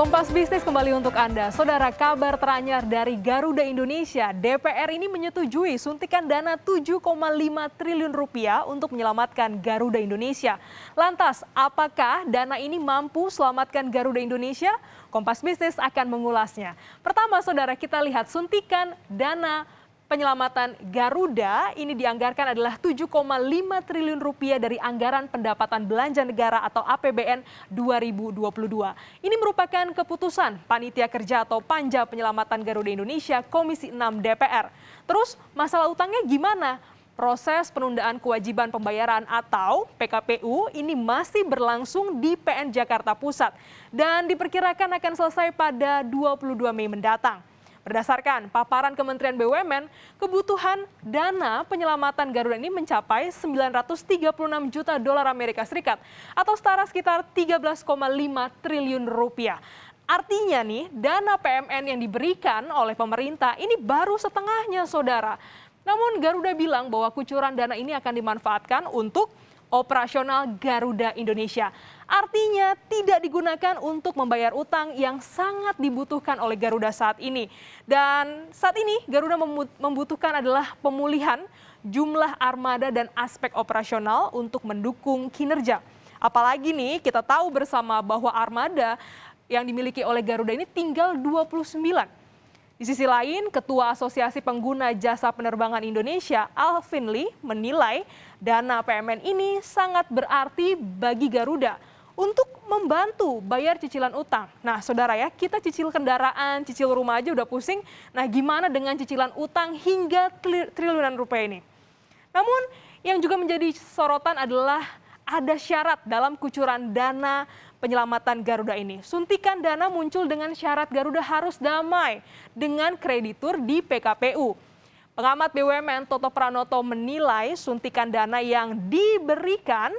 Kompas Bisnis kembali untuk Anda. Saudara, kabar teranyar dari Garuda Indonesia. DPR ini menyetujui suntikan dana 7,5 triliun rupiah untuk menyelamatkan Garuda Indonesia. Lantas, apakah dana ini mampu selamatkan Garuda Indonesia? Kompas Bisnis akan mengulasnya. Pertama, saudara, kita lihat suntikan dana penyelamatan Garuda ini dianggarkan adalah 7,5 triliun rupiah dari anggaran pendapatan belanja negara atau APBN 2022. Ini merupakan keputusan Panitia Kerja atau Panja Penyelamatan Garuda Indonesia Komisi 6 DPR. Terus masalah utangnya gimana? Proses penundaan kewajiban pembayaran atau PKPU ini masih berlangsung di PN Jakarta Pusat dan diperkirakan akan selesai pada 22 Mei mendatang. Berdasarkan paparan Kementerian BUMN, kebutuhan dana penyelamatan Garuda ini mencapai 936 juta dolar Amerika Serikat atau setara sekitar 13,5 triliun rupiah. Artinya nih, dana PMN yang diberikan oleh pemerintah ini baru setengahnya, saudara. Namun Garuda bilang bahwa kucuran dana ini akan dimanfaatkan untuk operasional Garuda Indonesia. Artinya tidak digunakan untuk membayar utang yang sangat dibutuhkan oleh Garuda saat ini. Dan saat ini Garuda membutuhkan adalah pemulihan jumlah armada dan aspek operasional untuk mendukung kinerja. Apalagi nih kita tahu bersama bahwa armada yang dimiliki oleh Garuda ini tinggal 29. Di sisi lain, Ketua Asosiasi Pengguna Jasa Penerbangan Indonesia, Alvin Lee, menilai dana PMN ini sangat berarti bagi Garuda untuk membantu bayar cicilan utang. Nah, saudara ya, kita cicil kendaraan, cicil rumah aja udah pusing. Nah, gimana dengan cicilan utang hingga triliunan rupiah ini? Namun, yang juga menjadi sorotan adalah ada syarat dalam kucuran dana penyelamatan Garuda ini. Suntikan dana muncul dengan syarat Garuda harus damai dengan kreditur di PKPU. Pengamat BUMN Toto Pranoto menilai suntikan dana yang diberikan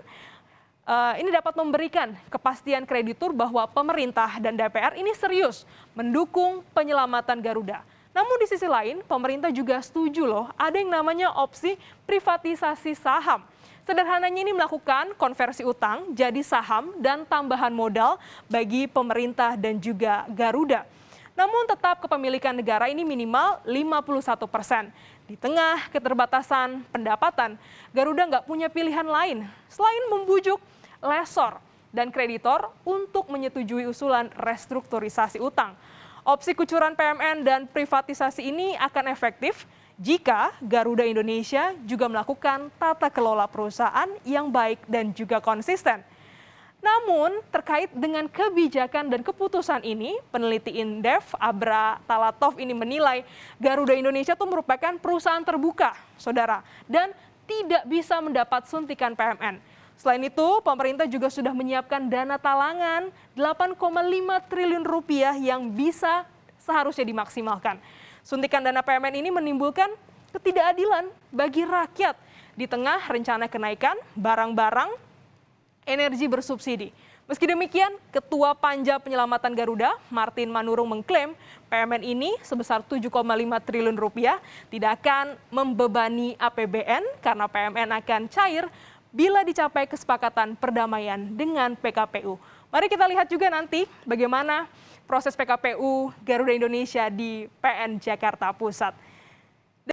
ini dapat memberikan kepastian kreditur bahwa pemerintah dan DPR ini serius mendukung penyelamatan Garuda. Namun di sisi lain, pemerintah juga setuju loh, ada yang namanya opsi privatisasi saham. Sederhananya ini melakukan konversi utang jadi saham dan tambahan modal bagi pemerintah dan juga Garuda. Namun tetap kepemilikan negara ini minimal 51%. Di tengah keterbatasan pendapatan, Garuda nggak punya pilihan lain selain membujuk lessor dan kreditor untuk menyetujui usulan restrukturisasi utang. Opsi kucuran PMN dan privatisasi ini akan efektif jika Garuda Indonesia juga melakukan tata kelola perusahaan yang baik dan juga konsisten. Namun terkait dengan kebijakan dan keputusan ini, peneliti Indef Abra Talatov ini menilai Garuda Indonesia itu merupakan perusahaan terbuka, saudara, dan tidak bisa mendapat suntikan PMN. Selain itu, pemerintah juga sudah menyiapkan dana talangan 8,5 triliun rupiah yang bisa seharusnya dimaksimalkan. Suntikan dana PMN ini menimbulkan ketidakadilan bagi rakyat di tengah rencana kenaikan barang-barang energi bersubsidi. Meski demikian, Ketua Panja Penyelamatan Garuda, Martin Manurung mengklaim PMN ini sebesar 7,5 triliun rupiah tidak akan membebani APBN karena PMN akan cair bila dicapai kesepakatan perdamaian dengan PKPU. Mari kita lihat juga nanti bagaimana proses PKPU Garuda Indonesia di PN Jakarta Pusat.